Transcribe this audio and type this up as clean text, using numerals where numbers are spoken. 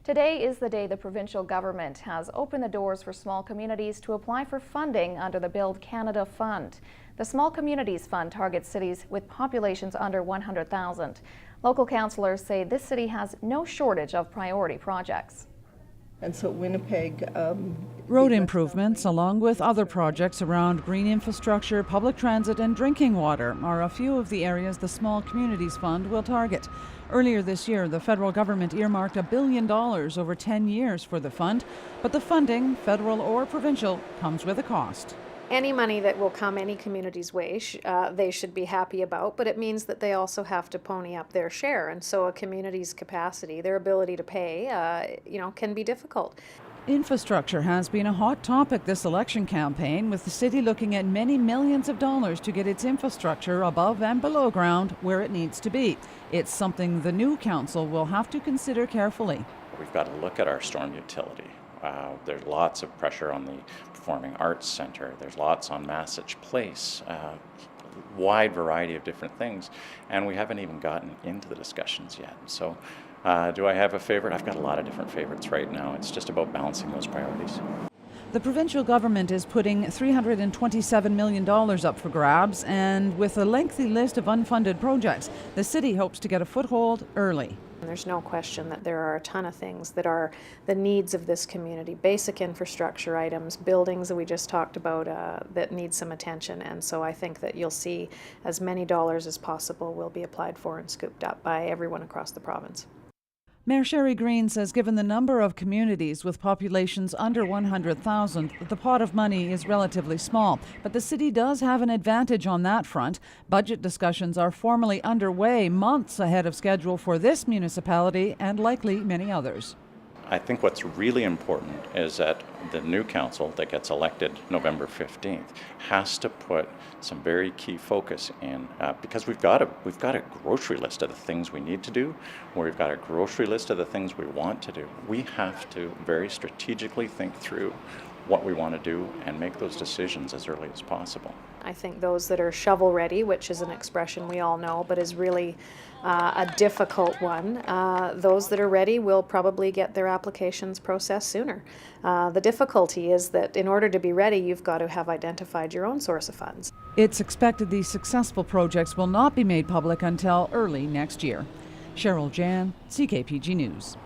Today is the day the provincial government has opened the doors for small communities to apply for funding under the Build Canada Fund. The Small Communities Fund targets cities with populations under 100,000. Local councillors say this city has no shortage of priority projects. And so Winnipeg... Road improvements, along with other projects around green infrastructure, public transit and drinking water, are a few of the areas the Small Communities Fund will target. Earlier this year, the federal government earmarked $1 billion over 10 years for the fund, but the funding, federal or provincial, comes with a cost. Any money that will come any community's way, they should be happy about, but it means that they also have to pony up their share. And so a community's capacity, their ability to pay, can be difficult. Infrastructure has been a hot topic this election campaign, with the city looking at many millions of dollars to get its infrastructure above and below ground where it needs to be. It's something the new council will have to consider carefully. We've got to look at our storm utility. There's lots of pressure on the Performing Arts Centre. There's lots on Massage Place. Wide variety of different things, and we haven't even gotten into the discussions yet. So do I have a favorite? I've got a lot of different favorites right now. It's just about balancing those priorities. The provincial government is putting $327 million up for grabs, and with a lengthy list of unfunded projects, the city hopes to get a foothold early. There's no question that there are a ton of things that are the needs of this community, basic infrastructure items, buildings that we just talked about that need some attention, and so I think that you'll see as many dollars as possible will be applied for and scooped up by everyone across the province. Mayor Sherry Green says given the number of communities with populations under 100,000, the pot of money is relatively small. But the city does have an advantage on that front. Budget discussions are formally underway months ahead of schedule for this municipality and likely many others. I think what's really important is that the new council that gets elected November 15th has to put some very key focus in, because we've got a grocery list of the things we need to do, or we've got a grocery list of the things we want to do. We have to very strategically think through what we want to do and make those decisions as early as possible. I think those that are shovel-ready, which is an expression we all know, but is really a difficult one, those that are ready will probably get their applications processed sooner. The difficulty is that in order to be ready, you've got to have identified your own source of funds. It's expected these successful projects will not be made public until early next year. Cheryl Jan, CKPG News.